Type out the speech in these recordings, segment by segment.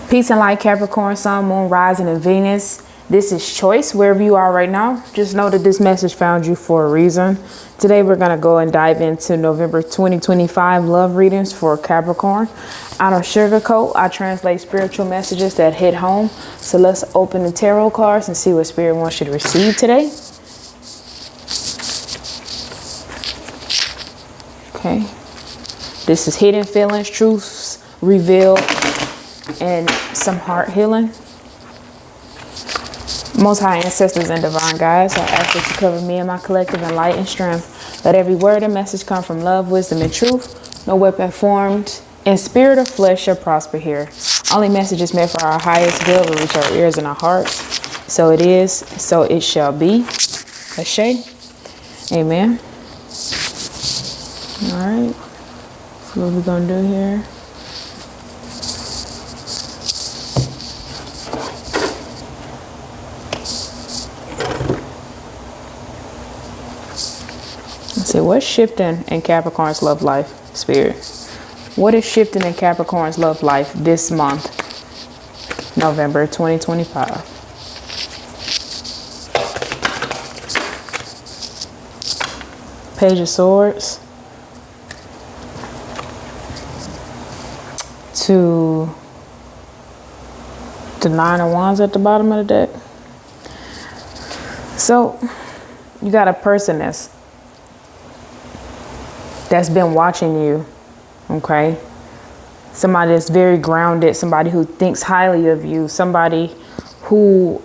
Peace and light, Capricorn, Sun, Moon, Rising, and Venus. This is Choise, wherever you are right now. Just know that this message found you for a reason. Today, we're going to go and dive into November 2025 love readings for Capricorn. I don't sugarcoat. I translate spiritual messages that hit home. So let's open the tarot cards and see what Spirit wants you to receive today. Okay. This is hidden feelings, truths revealed, and some heart healing. Most high ancestors and divine guides, I ask that you cover me and my collective in light and strength. Let every word and message come from love, wisdom, and truth. No weapon formed in spirit or flesh shall prosper here. Only messages meant for our highest good will reach our ears and our hearts. So it is, so it shall be. Ashe. Amen. All right. So what we're going to do here. So what's shifting in Capricorn's love life, Spirit? What is shifting in Capricorn's love life this month, November 2025? Page of Swords to the Nine of Wands at the bottom of the deck. So you got a person that's been watching you, okay? Somebody that's very grounded, somebody who thinks highly of you, somebody who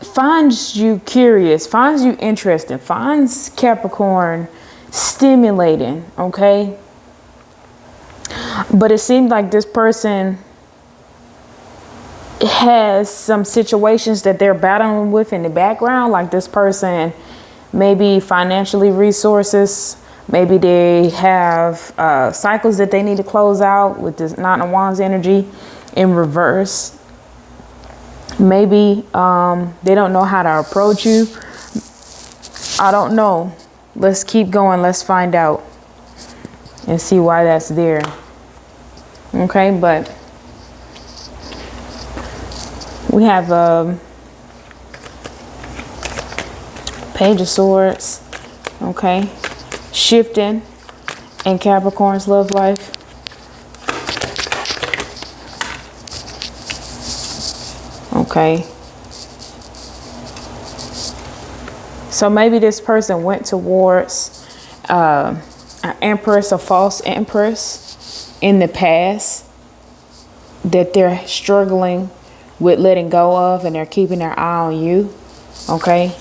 finds you curious, finds you interesting, finds Capricorn stimulating, okay? But it seems like this person has some situations that they're battling with in the background, like this person maybe financially resources, maybe they have cycles that they need to close out with this Nine of Wands energy in reverse. Maybe they don't know how to approach you. I don't know. Let's keep going. Let's find out and see why that's there. Okay, but we have Page of Swords, okay, shifting in Capricorn's love life. Okay. So maybe this person went towards an empress, a false empress in the past that they're struggling with letting go of, and they're keeping their eye on you, okay?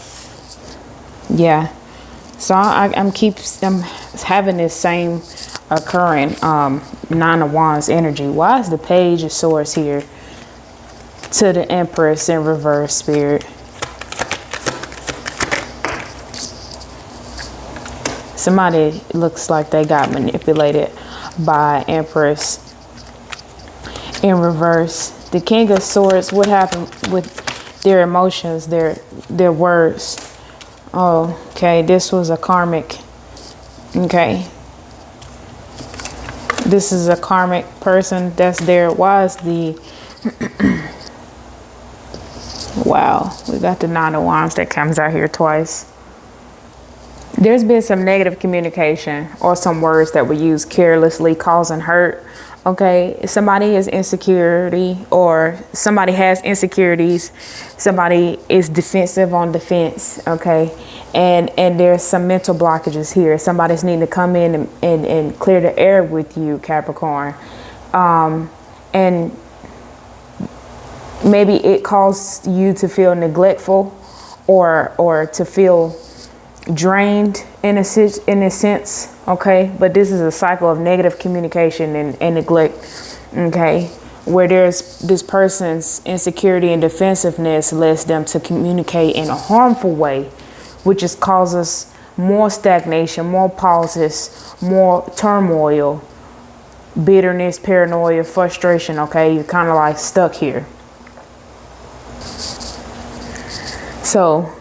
Yeah, so I'm having this same occurring Nine of Wands energy. Why is the Page of Swords here to the Empress in reverse, Spirit? Somebody looks like they got manipulated by Empress in reverse. The King of Swords, what happened with their emotions, their words? Oh, okay, this was a karmic. Okay. This is a karmic person that's there. Why is the... Wow, we got the Nine of Wands that comes out here twice. There's been some negative communication or some words that were used carelessly, causing hurt. Okay, somebody has insecurity, or somebody has insecurities. Somebody is defensive on defense. Okay, and there's some mental blockages here. Somebody's needing to come in and clear the air with you, Capricorn. And maybe it caused you to feel neglectful or to feel drained in a sense, okay? But this is a cycle of negative communication and neglect, okay? Where there's this person's insecurity and defensiveness leads them to communicate in a harmful way, which just causes more stagnation, more pauses, more turmoil, bitterness, paranoia, frustration, okay? You're kind of like stuck here. So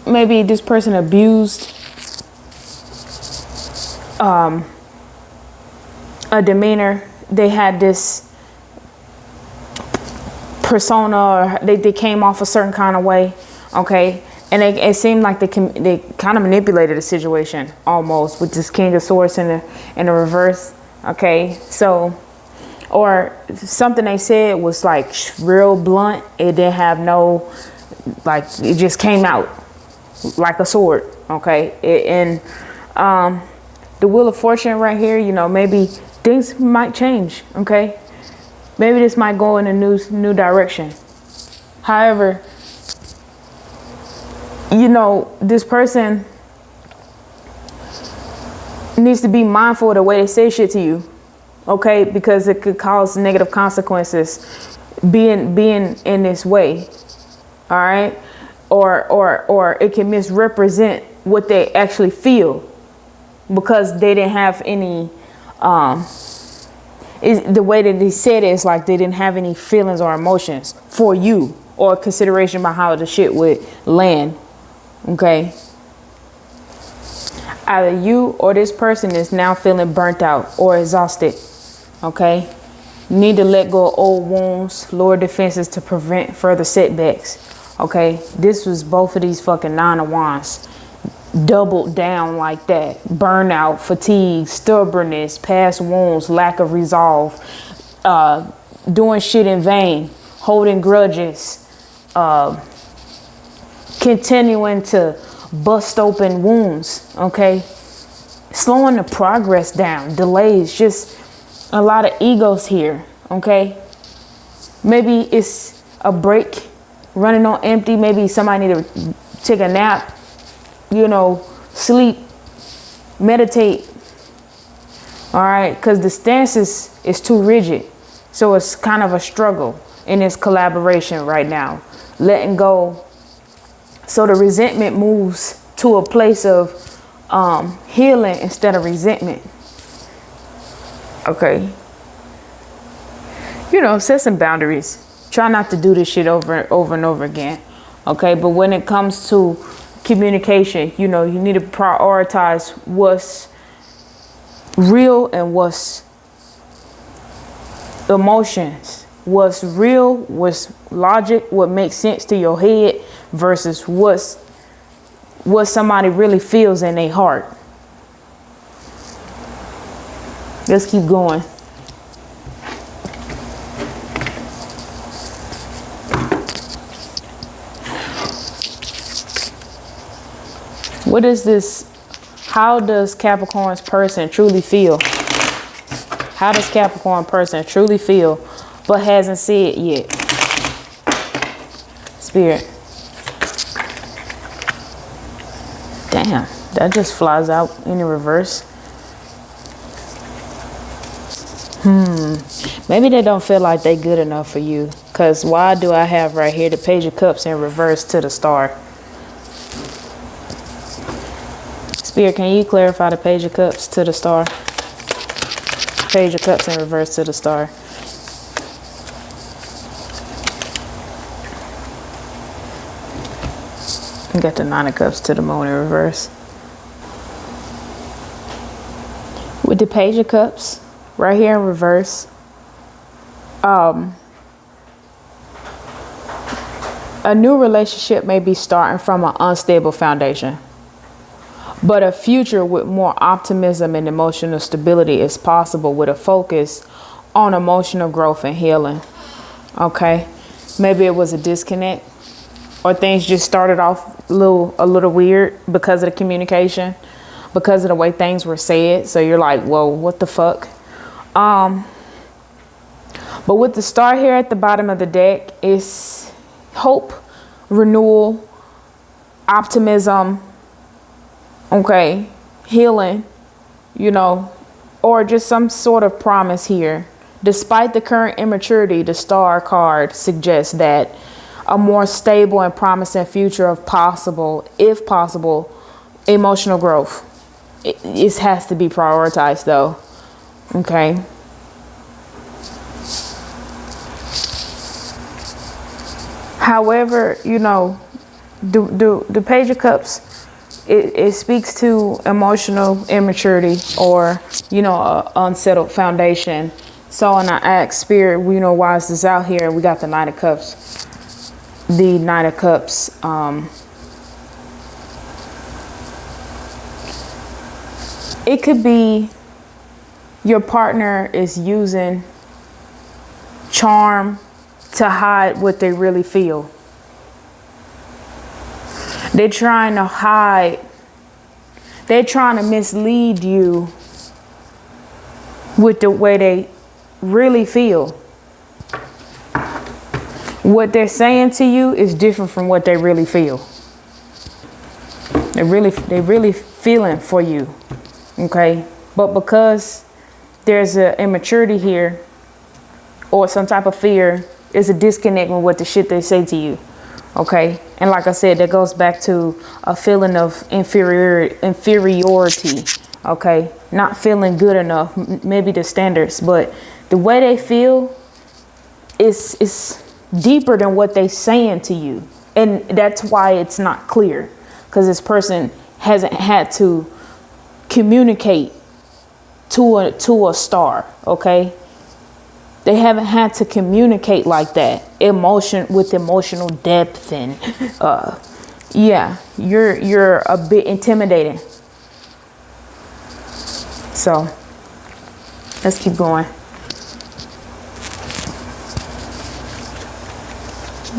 maybe this person abused a demeanor. They had this persona, or they came off a certain kind of way, okay? And it seemed like they kind of manipulated the situation almost with this King of Swords in the reverse, okay? So, or something they said was like real blunt. It didn't have no, like, it just came out like a sword, okay? And the Wheel of Fortune right here, you know, maybe things might change, okay? Maybe this might go in a new direction. However, you know, this person needs to be mindful of the way they say shit to you, okay? Because it could cause negative consequences being in this way, all right? Or it can misrepresent what they actually feel because they didn't have any, the way that they said it is like they didn't have any feelings or emotions for you or consideration about how the shit would land. Okay. Either you or this person is now feeling burnt out or exhausted. Okay. You need to let go of old wounds, lower defenses to prevent further setbacks. Okay. This was both of these fucking 9 of Wands. Doubled down like that. Burnout, fatigue, stubbornness, past wounds, lack of resolve, doing shit in vain, holding grudges, continuing to bust open wounds, okay? Slowing the progress down, delays, just a lot of egos here, okay? Maybe it's a break, running on empty. Maybe somebody need to take a nap, you know, sleep, meditate, all right? Because the stance is too rigid. So it's kind of a struggle in this collaboration right now, letting go. So the resentment moves to a place of healing instead of resentment. Okay. You know, set some boundaries. Try not to do this shit over and over again. Okay. But when it comes to communication, you know, you need to prioritize what's real and what's emotions. What's real, what's logic, what makes sense to your head versus what somebody really feels in their heart. Let's keep going. What is this? How does Capricorn's person truly feel? How does Capricorn person truly feel but hasn't said yet? Spirit. Damn, that just flies out in the reverse. Maybe they don't feel like they good enough for you. Because why do I have right here the Page of Cups in reverse to the Star? Spirit, can you clarify the Page of Cups to the Star? Page of Cups in reverse to the Star. You got the 9 of Cups to the Moon in reverse. With the Page of Cups right here in reverse, a new relationship may be starting from an unstable foundation, but a future with more optimism and emotional stability is possible with a focus on emotional growth and healing. Okay, maybe it was a disconnect, or things just started off a little weird because of the communication, because of the way things were said. So you're like, whoa, what the fuck? But with the Star here at the bottom of the deck, it's hope, renewal, optimism, okay, healing, you know, or just some sort of promise here. Despite the current immaturity, the Star card suggests that a more stable and promising future of possible, if possible, emotional growth. It has to be prioritized though. Okay. However, you know, the Page of Cups it speaks to emotional immaturity, or, you know, a unsettled foundation. So, and I asked Spirit, you know, why is this out here? We got the Knight of Cups. The Knight of Cups, it could be your partner is using charm to hide what they really feel. They're trying to hide. They're trying to mislead you with the way they really feel. What they're saying to you is different from what they really feel. They're really feeling for you. Okay? But because there's an immaturity here, or some type of fear, is a disconnect with what the shit they say to you. Okay? And like I said, that goes back to a feeling of inferiority. Okay? Not feeling good enough, maybe the standards, but the way they feel is deeper than what they saying to you. And that's why it's not clear, because this person hasn't had to communicate to a star. Okay? They haven't had to communicate like that, with emotional depth, and yeah, you're a bit intimidating. So let's keep going.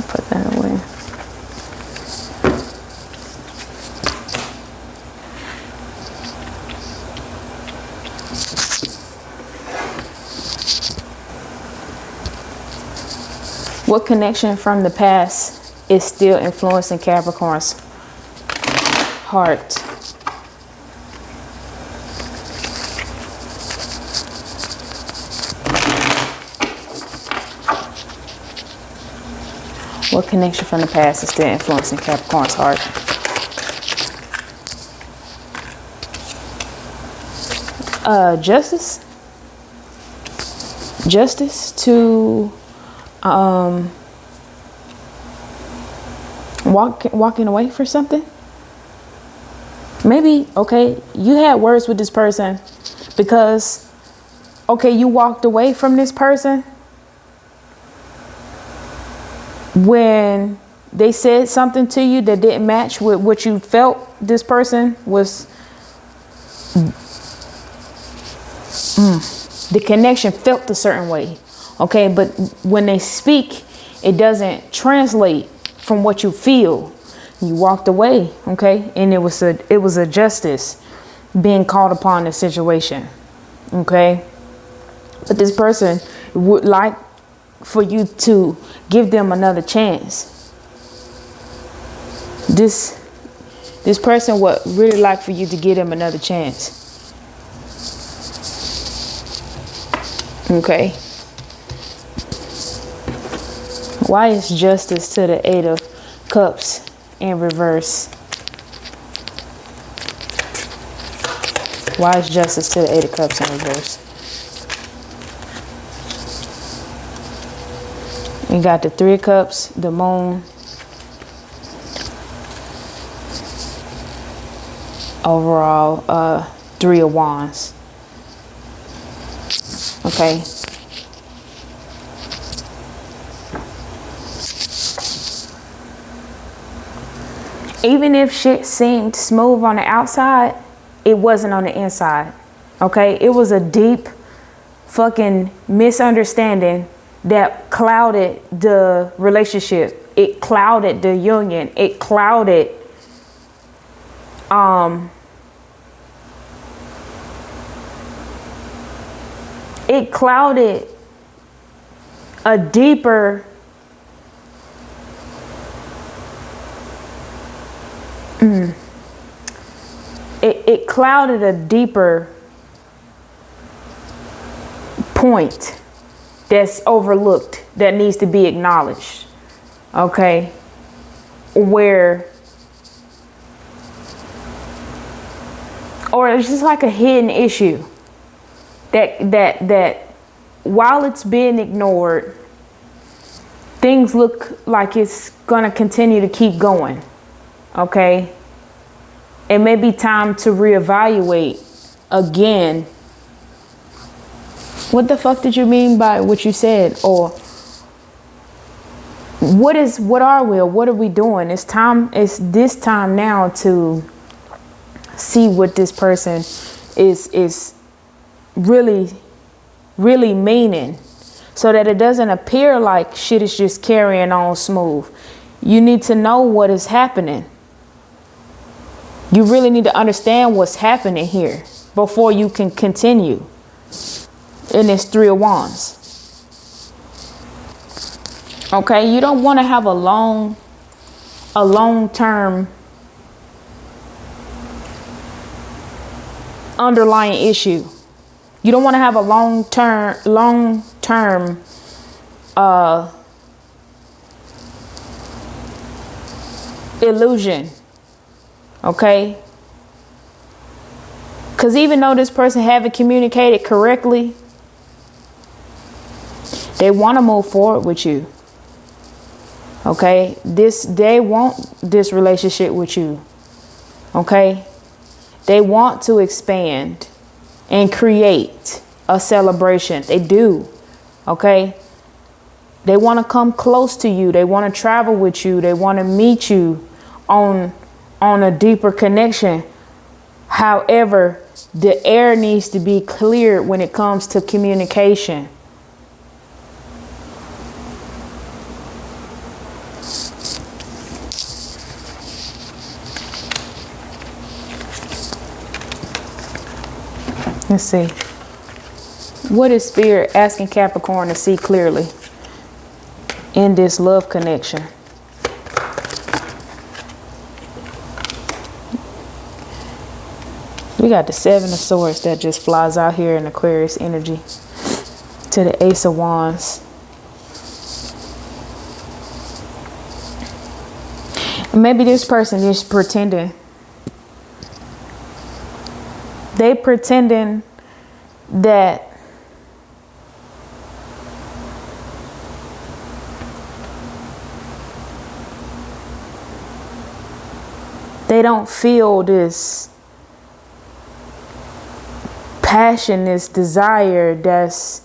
Put that away. What connection from the past is still influencing Capricorn's heart? What connection from the past is still influencing Capricorn's heart? Justice. Justice to walking away for something. Maybe, okay, you had words with this person because, okay, you walked away from this person when they said something to you that didn't match with what you felt this person was. The connection felt a certain way. Okay, but when they speak, it doesn't translate from what you feel. You walked away, okay, and it was a justice being called upon the situation, okay. But this person would like for you to give them another chance. This person would really like for you to give them another chance, okay. Why is justice to the Eight of Cups in reverse? Why is justice to the Eight of Cups in reverse? We got the Three of Cups, the Moon, overall, Three of Wands. Okay. Even if shit seemed smooth on the outside, it wasn't on the inside. Okay? It was a deep fucking misunderstanding that clouded the relationship. It clouded the union. It clouded a deeper it clouded a deeper point that's overlooked, that needs to be acknowledged. Okay, where, or it's just like a hidden issue that while it's being ignored, things look like it's gonna continue to keep going. Okay, It may be time to reevaluate again. What the fuck did you mean by what you said? Or what are we, or what are we doing? It's this time now to see what this person is really meaning, so that it doesn't appear like shit is just carrying on smooth. You need to know what is happening. You really need to understand what's happening here before you can continue in this Three of Wands. Okay, you don't want to have a long-term underlying issue. You don't want to have a long-term illusion. Okay? Because even though this person haven't communicated correctly, they want to move forward with you. Okay? They want this relationship with you. Okay? They want to expand and create a celebration. They do. Okay? They want to come close to you. They want to travel with you. They want to meet you on a deeper connection. However, the air needs to be cleared when it comes to communication. Let's see. What is Spirit asking Capricorn to see clearly in this love connection? We got the Seven of Swords that just flies out here in Aquarius energy to the Ace of Wands. Maybe this person is pretending. They pretending that they don't feel this passion, this desire that's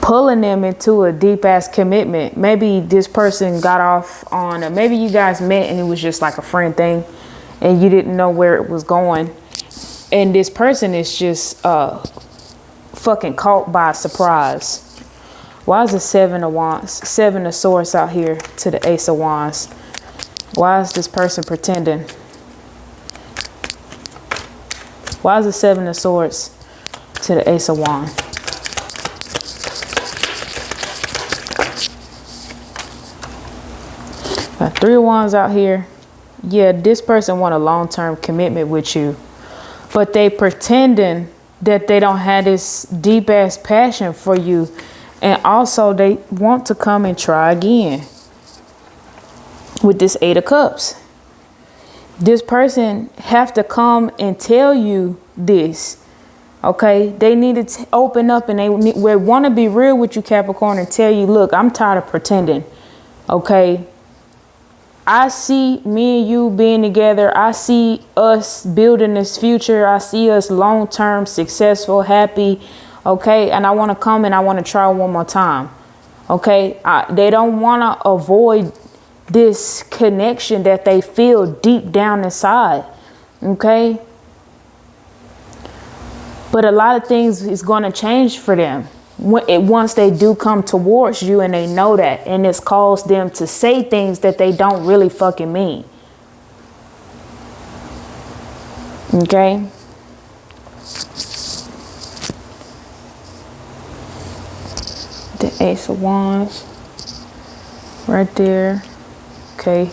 pulling them into a deep ass commitment. Maybe this person got off on, or maybe you guys met and it was just like a friend thing and you didn't know where it was going. And this person is just fucking caught by surprise. Why is the Seven of Wands, Seven of Swords out here to the Ace of Wands? Why is this person pretending? Why is the Seven of Swords to the Ace of Wands? Got Three of Wands out here. Yeah, this person want a long-term commitment with you, but they pretending that they don't have this deep ass passion for you, and also they want to come and try again with this Eight of Cups. This person have to come and tell you this. Okay, they need to open up, and they want to be real with you, Capricorn, and tell you, look, I'm tired of pretending. Okay, I see me and you being together. I see us building this future. I see us long-term, successful, happy. Okay, and I want to come and I want to try one more time. Okay, they don't want to avoid this connection that they feel deep down inside. Okay, but a lot of things is going to change for them once they do come towards you, and they know that, and it's caused them to say things that they don't really fucking mean. Okay. The Ace of Wands right there. Okay,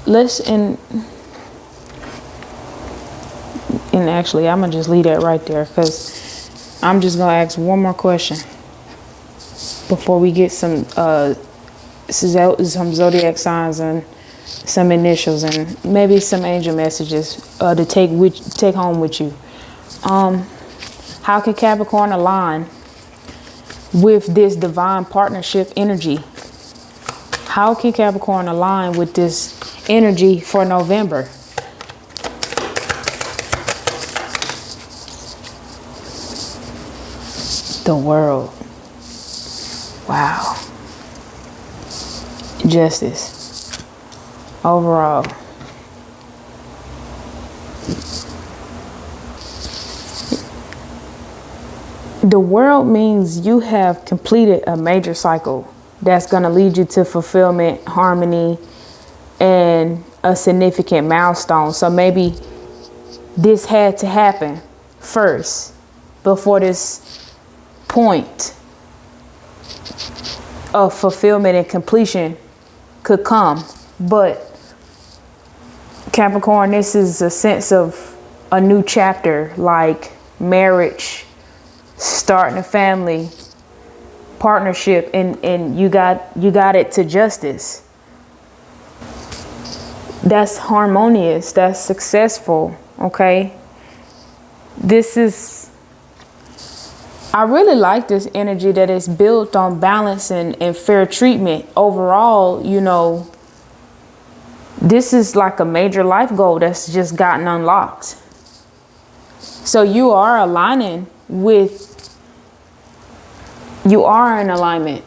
let's and actually I'm gonna just leave that right there, because I'm just gonna ask one more question before we get some zodiac signs and some initials and maybe some angel messages to take home with you. How can Capricorn align with this divine partnership energy? How can Capricorn align with this energy for November? The world. Wow. Justice. Overall. The world means you have completed a major cycle that's going to lead you to fulfillment, harmony, and a significant milestone. So maybe this had to happen first before this point of fulfillment and completion could come. But Capricorn, this is a sense of a new chapter, like marriage, starting a family, partnership, and you got it to justice. That's harmonious, that's successful. Okay, I really like this energy that is built on balance and fair treatment. Overall, you know, this is like a major life goal that's just gotten unlocked. So you are in alignment.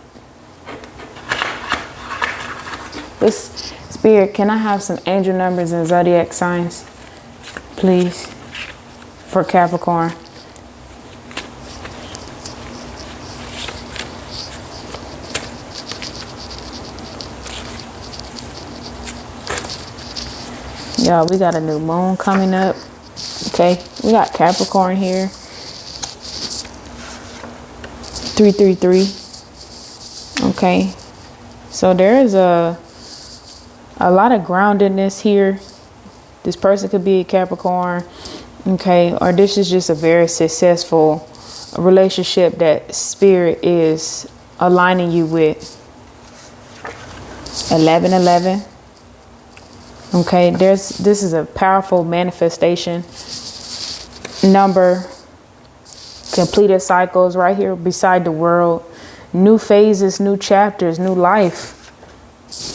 This Spirit, can I have some angel numbers and zodiac signs, please, for Capricorn? Y'all, we got a new moon coming up. Okay, we got Capricorn here. 333. Okay, so there is a lot of groundedness here. This person could be a Capricorn. Okay, or this is just a very successful relationship that Spirit is aligning you with. 1111. Okay, this is a powerful manifestation number. Completed cycles right here beside the world. New phases, new chapters, new life.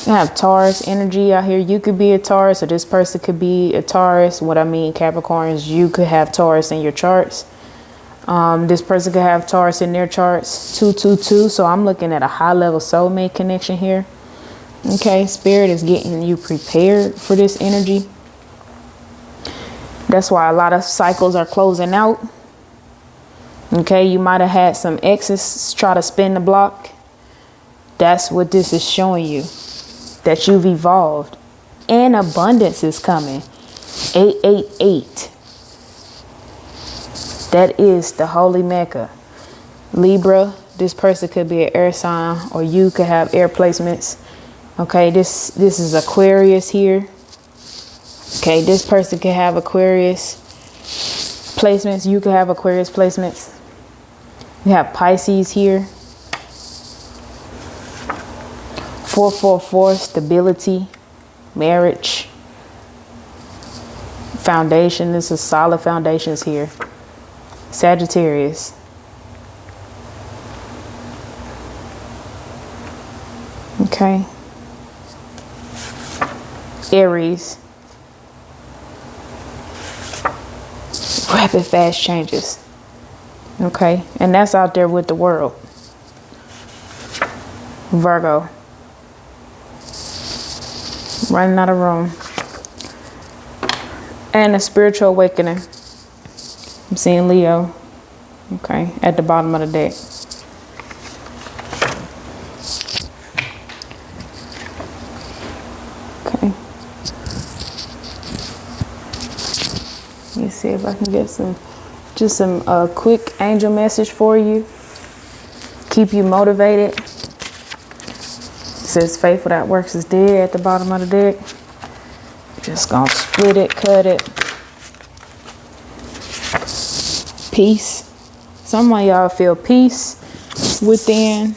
You have Taurus energy out here. You could be a Taurus, or this person could be a Taurus. What I mean, Capricorn, is you could have Taurus in your charts. This person could have Taurus in their charts. 222. So I'm looking at a high level soulmate connection here. Okay, Spirit is getting you prepared for this energy. That's why a lot of cycles are closing out. Okay, you might have had some exes try to spin the block. That's what this is showing you, that you've evolved and abundance is coming. 888. That is the holy Mecca. Libra, this person could be an air sign, or you could have air placements. Okay, this is Aquarius here. Okay, this person could have Aquarius placements. You could have Aquarius placements. We have Pisces here. 444, stability, marriage, foundation. This is solid foundations here. Sagittarius. Okay. Aries. Rapid fast changes. Okay, and that's out there with the world. Virgo. Running out of room. And a spiritual awakening. I'm seeing Leo. Okay, at the bottom of the deck. Okay. Let me see if I can get some quick angel message for you. Keep you motivated. It says faith without works is dead at the bottom of the deck. Just gonna split it, cut it. Peace. Some of y'all feel peace within,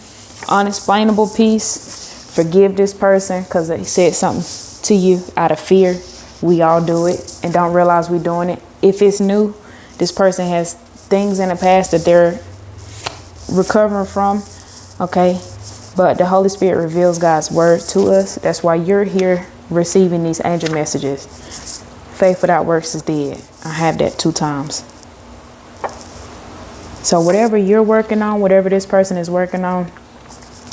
unexplainable peace. Forgive this person because they said something to you out of fear. We all do it and don't realize we're doing it. If it's new, this person has things in the past that they're recovering from. Okay, but the Holy Spirit reveals God's word to us. That's why you're here receiving these angel messages. Faith without works is dead. I have that 2 times. So whatever you're working on, whatever this person is working on,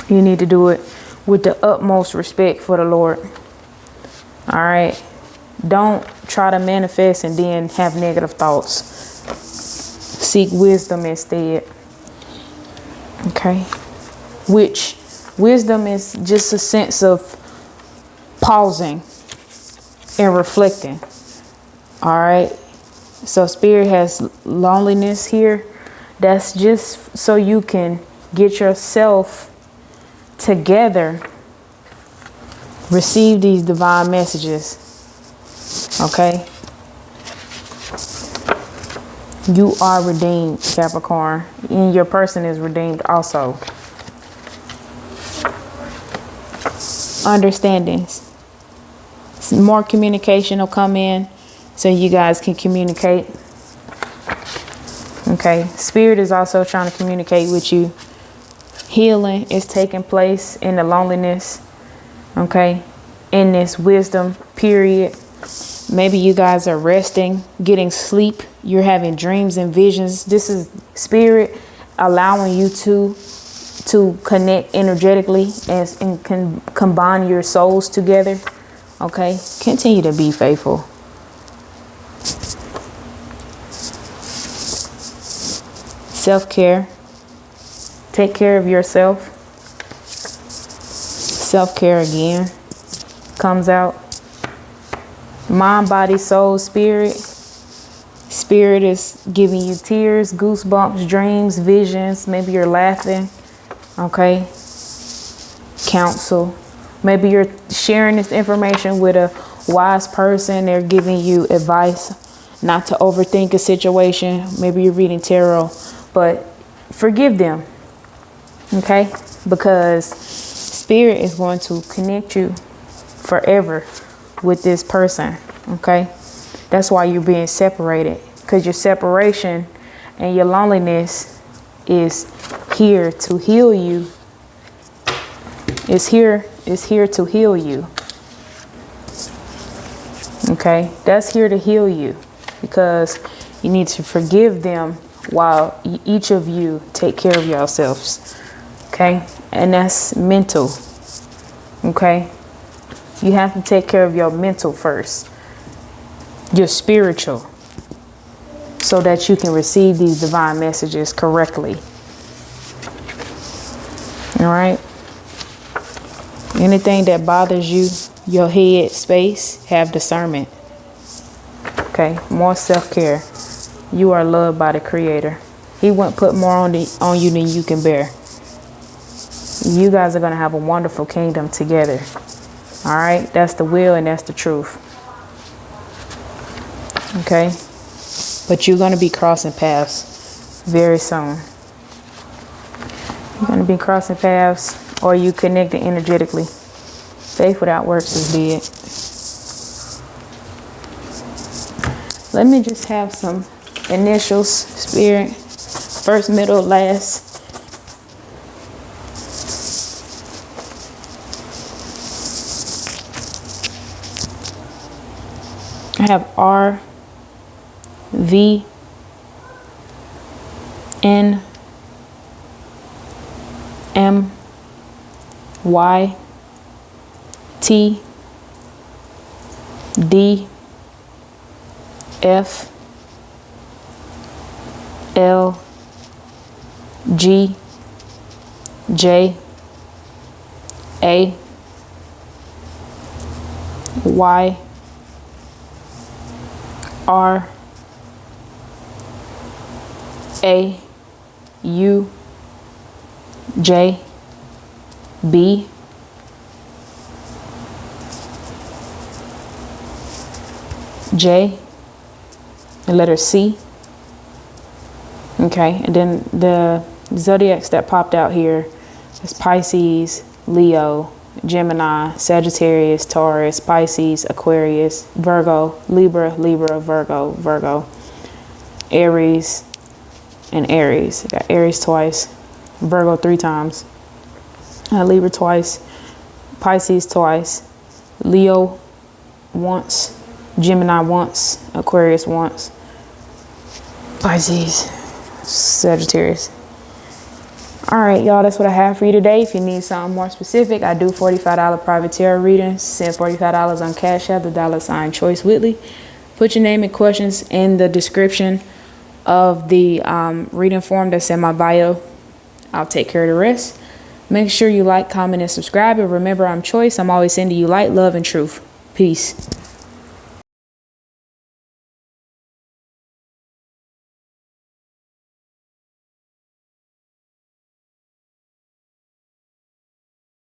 you need to do it with the utmost respect for the Lord. All right. Don't try to manifest and then have negative thoughts. Seek wisdom instead. Okay. Which wisdom is just a sense of pausing and reflecting. All right. So Spirit has loneliness here. That's just so you can get yourself together. Receive these divine messages. Okay. You are redeemed, Capricorn. And your person is redeemed also. Understandings. More communication will come in so you guys can communicate. Okay. Spirit is also trying to communicate with you. Healing is taking place in the loneliness. Okay. In this wisdom period. Maybe you guys are resting, getting sleep. You're having dreams and visions. This is Spirit allowing you to connect energetically and can combine your souls together. Okay. Continue to be faithful. Self-care. Take care of yourself. Self-care again comes out. Mind, body, soul, spirit. Spirit is giving you tears, goosebumps, dreams, visions. Maybe you're laughing. Okay. Counsel. Maybe you're sharing this information with a wise person. They're giving you advice not to overthink a situation. Maybe you're reading tarot, but forgive them. Okay. Because Spirit is going to connect you forever with this person. Okay. That's why you're being separated, because your separation and your loneliness is here to heal you. It's here to heal you. Okay. That's here to heal you, because you need to forgive them while each of you take care of yourselves. Okay. And that's mental. Okay. You have to take care of your mental first, your spiritual, so that you can receive these divine messages correctly. All right. Anything that bothers you, your head space, have discernment. Okay. More self-care. You are loved by the Creator. He won't put more on you than you can bear. You guys are going to have a wonderful kingdom together. All right. That's the will and that's the truth. Okay. But you're going to be crossing paths very soon. You're going to be crossing paths, or you connected energetically. Faith without works is dead. Let me just have some initials, Spirit. First, middle, last. I have R, V, N, M, Y, T, D, F, L, G, J, A, Y, R, A, U, J, B, J, and letter C. Okay, and then the zodiacs that popped out here is Pisces, Leo, Gemini, Sagittarius, Taurus, Pisces, Aquarius, Virgo, Libra, Virgo, Aries, and Aries. I got Aries twice, Virgo 3 times, Libra twice, Pisces twice, Leo once, Gemini once, Aquarius once, Pisces Sagittarius. All right, y'all, that's what I have for you today. If you need something more specific, I do $45 private tarot readings. Send $45 on Cash App, the $ Choise Whitley. Put your name and questions in the description of the reading form that's in my bio. I'll take care of the rest. Make sure you like, comment, and subscribe. And remember, I'm Choise. I'm always sending you light, love, and truth. Peace.